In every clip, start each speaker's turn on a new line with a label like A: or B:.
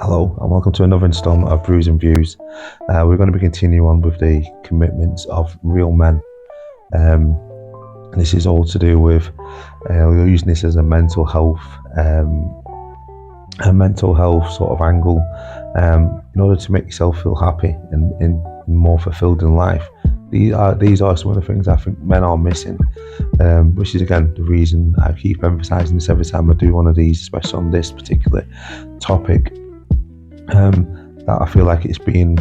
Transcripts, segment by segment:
A: Hello and welcome to another instalment of Brews and Views. We're going to be continuing on with the commitments of real men. And this is all to do with we're using this as a mental health sort of angle, in order to make yourself feel happy and more fulfilled in life. These are some of the things I think men are missing, which is again the reason I keep emphasising this every time I do one of these, especially on this particular topic. That I feel like it's being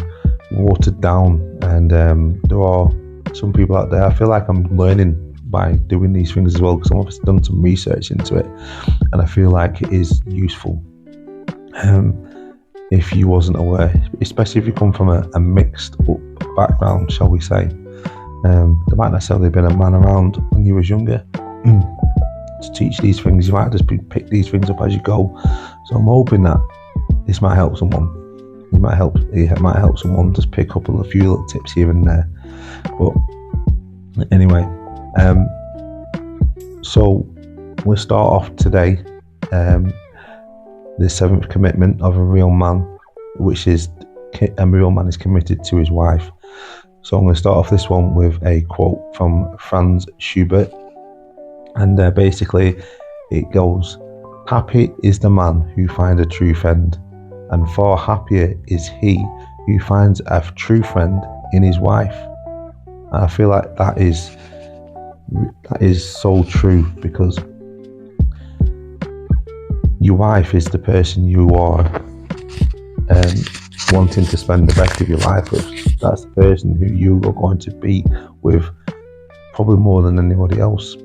A: watered down, and there are some people out there. I feel like I'm learning by doing these things as well, because I've obviously done some research into it, and I feel like it is useful. If you wasn't aware, especially if you come from a mixed up background, shall we say, there might necessarily have been a man around when you was younger to teach these things. You might just pick these things up as you go. So I'm hoping that this might help someone. It might help someone just pick up a few little tips here and there. But anyway, so we'll start off today. The seventh commitment of a real man, which is a real man is committed to his wife. So I'm going to start off this one with a quote from Franz Schubert, and basically it goes: "Happy is the man who finds a true friend, and far happier is he who finds a true friend in his wife." And I feel like that is so true, because your wife is the person you are wanting to spend the rest of your life with. That's the person who you are going to be with probably more than anybody else,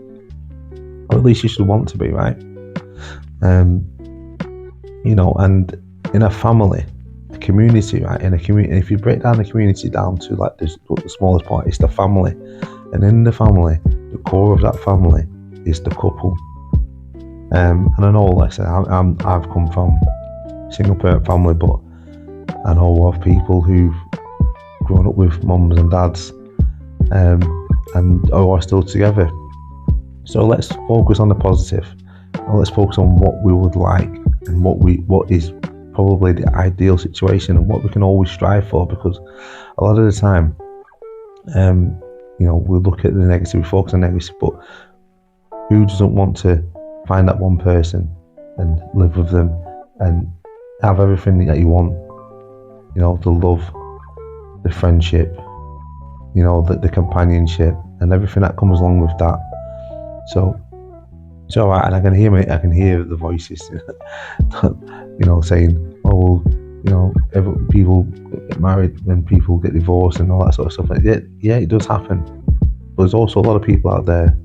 A: or at least you should want to be, right? And in a family, a community, right? In a community, if you break down the community down to like the smallest part, it's the family. And in the family, the core of that family is the couple. And I know, like I said, I've come from a single parent family, but I know a lot of people who've grown up with mums and dads, and are still together. So let's focus on the positive. Let's focus on what we would like, and what is probably the ideal situation, and what we can always strive for. Because a lot of the time, we look at the negative, we focus on negative, but who doesn't want to find that one person and live with them and have everything that you want? The love, the friendship, the companionship, and everything that comes along with that. So it's all right, and I can hear the voices, saying, "Oh, well, people get married and people get divorced and all that sort of stuff." Yeah, it does happen. But there's also a lot of people out there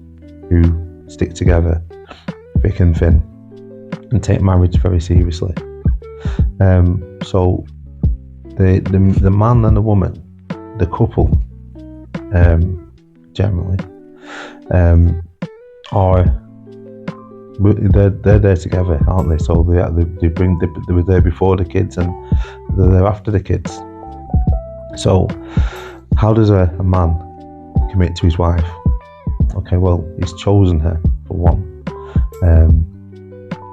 A: who stick together, thick and thin, and take marriage very seriously. So the man and the woman, the couple, generally, they're there together, aren't they? So they were there before the kids, and they're there after the kids. So how does a man commit to his wife? Okay, well, he's chosen her for one.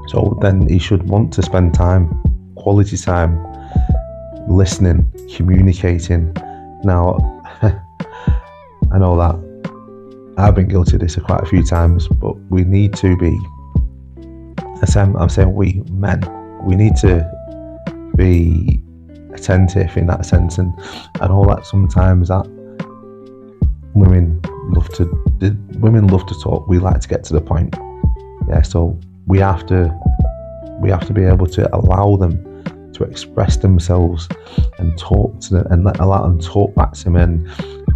A: So then he should want to spend time, quality time, listening, communicating. Now, I know that I've been guilty of this quite a few times, but we need to be, I'm saying we men, we need to be attentive in that sense, and all that. Sometimes that women love to talk. We like to get to the point. Yeah, so we have to be able to allow them to express themselves and talk to them, and allow them to talk back to them and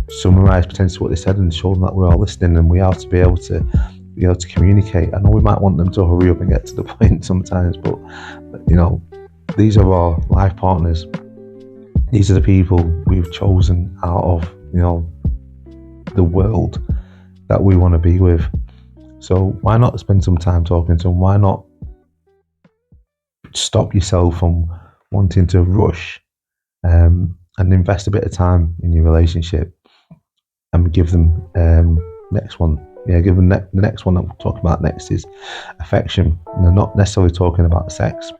A: summarize potentially what they said, and show them that we're all listening, and we have to be able to communicate. I know we might want them to hurry up and get to the point sometimes, but these are our life partners. These are the people we've chosen out of the world that we want to be with. So why not spend some time talking to them? Why not stop yourself from wanting to rush, and invest a bit of time in your relationship, and give them next one. Yeah, give them the next one that we'll talk about next is affection. And I'm not necessarily talking about sex,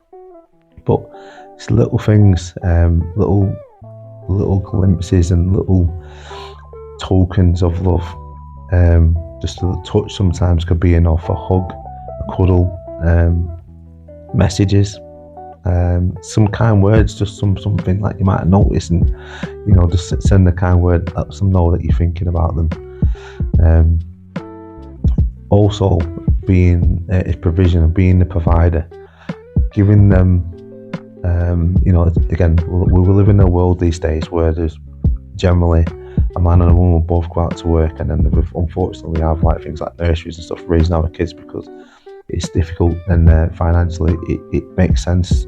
A: but It's little things, little glimpses and little tokens of love. Just a touch sometimes could be enough. A hug, a cuddle, messages, some kind words, just something like you might notice, and just send a kind word, let them know that you're thinking about them. Also, being a provision and being the provider, giving them, again, we live in a world these days where there's generally a man and a woman both go out to work, and then unfortunately we have like things like nurseries and stuff raising our kids because it's difficult, and financially it makes sense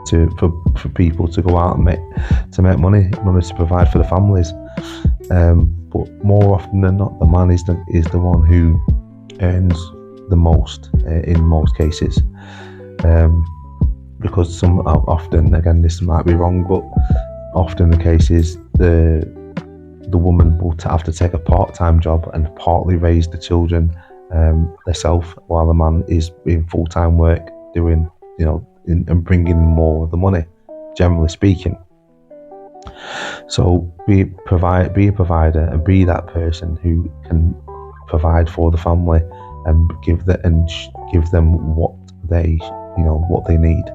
A: for people to go out and make money in order to provide for the families. But more often than not, the man is the one who earns the most in most cases. Because some often, again, this might be wrong, but often the case is the woman will have to take a part-time job and partly raise the children herself, while the man is in full-time work doing, and bringing in more of the money, generally speaking. So be a provider and be that person who can provide for the family and give them what they need,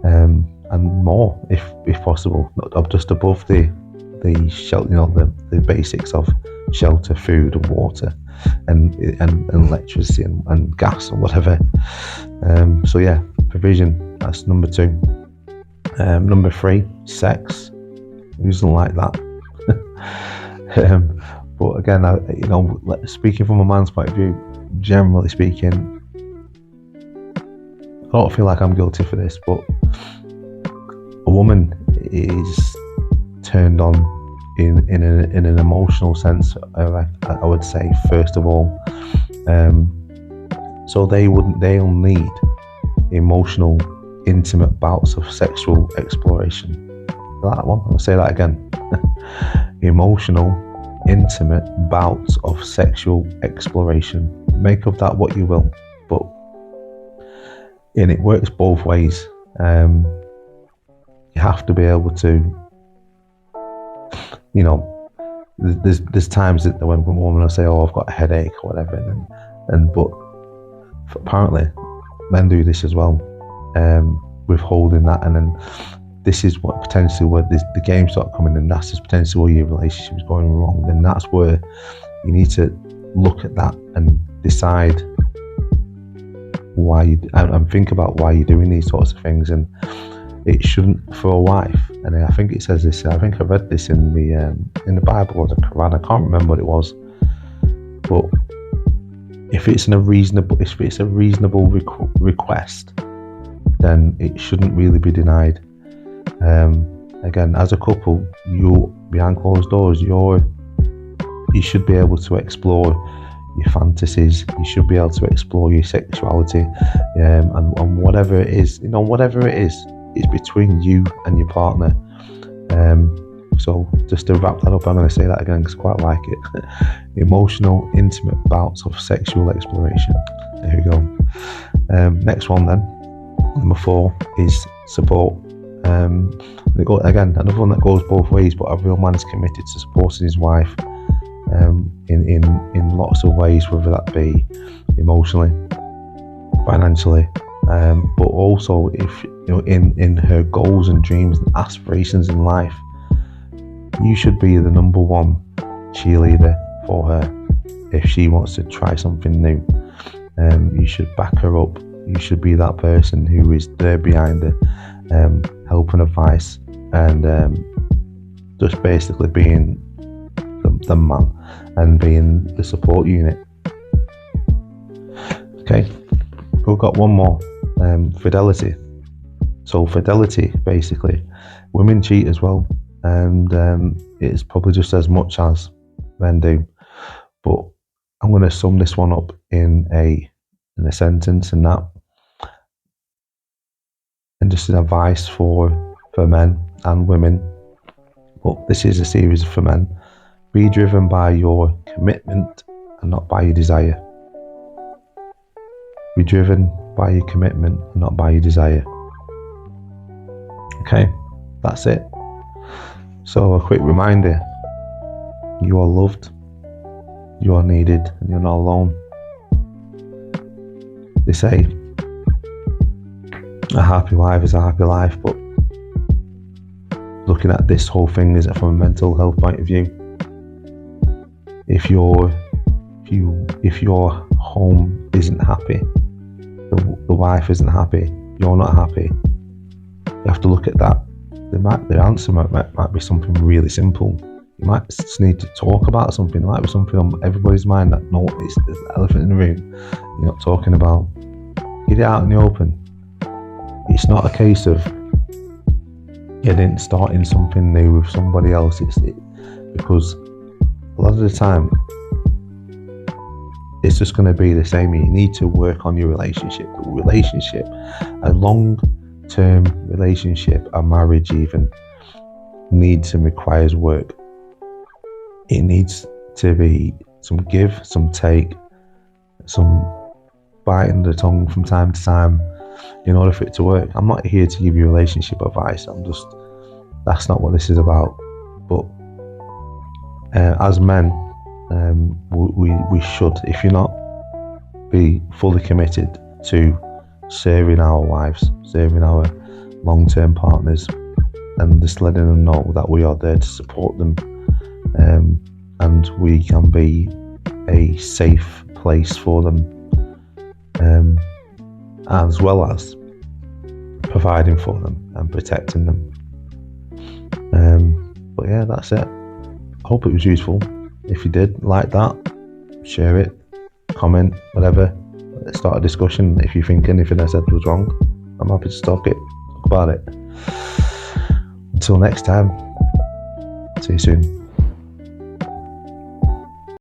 A: and more if possible, just above the shelter, the basics of shelter, food and water and electricity and gas and whatever. So yeah, provision, that's number 2. Number 3, sex. Who doesn't like that? But again, speaking from a man's point of view, generally speaking, I don't feel like I'm guilty for this, but a woman is turned on in an emotional sense, I would say, first of all. So they'll need emotional, intimate bouts of sexual exploration. That one, I'll say that again. Emotional, intimate bouts of sexual exploration. Make of that what you will, but it works both ways. You have to be able to, there's times that when a woman will say, "Oh, I've got a headache" or whatever, but apparently men do this as well, withholding that, and then this is what potentially where the games start coming, and that's just potentially where your relationship is going wrong. And that's where you need to look at that and decide why and think about why you're doing these sorts of things. And it shouldn't, for a wife, and I think it says this, I think I read this in the Bible or the Quran, I can't remember what it was, but if it's a reasonable request, then it shouldn't really be denied. Again, as a couple, you behind closed doors, you should be able to explore your fantasies. You should be able to explore your sexuality, and whatever it is, it's between you and your partner. So just to wrap that up, I'm going to say that again because I quite like it. Emotional, intimate bouts of sexual exploration. There we go. Next one then, number 4, is support. Again, another one that goes both ways, but a real man is committed to supporting his wife in lots of ways, whether that be emotionally, financially, but also if in her goals and dreams and aspirations in life. You should be the number 1 cheerleader for her. If she wants to try something new, you should back her up. You should be that person who is there behind her, help and advice, and just basically being the man and being the support unit. Okay, we've got one more, fidelity. So fidelity, basically, women cheat as well, and it's probably just as much as men do, but I'm going to sum this one up in a sentence, and just an advice for men and women. But this is a series for men. Be driven by your commitment and not by your desire. Be driven by your commitment and not by your desire. Okay, that's it. So a quick reminder, you are loved, you are needed, and you're not alone. They say a happy wife is a happy life, but looking at this whole thing is from a mental health point of view. If your home isn't happy, the wife isn't happy, you're not happy, you have to look at that. The answer might be something really simple. You might just need to talk about something. There might be something on everybody's mind that there's an elephant in the room you're not talking about. Get it out in the open. It's not a case of starting something new with somebody else. Because a lot of the time it's just going to be the same. You need to work on your relationship. A long-term relationship, a marriage even, needs and requires work. It needs to be some give, some take, some biting the tongue from time to time in order for it to work. I'm not here to give you relationship advice. That's not what this is about. But as men, we should, if you're not, be fully committed to serving our wives, serving our long-term partners, and just letting them know that we are there to support them, and we can be a safe place for them, as well as providing for them and protecting them. But yeah, that's it. I hope it was useful. If you did like that, share it, comment, whatever. Let's start a discussion. If you think anything I said was wrong, I'm happy to talk about it. Until next time, see you soon.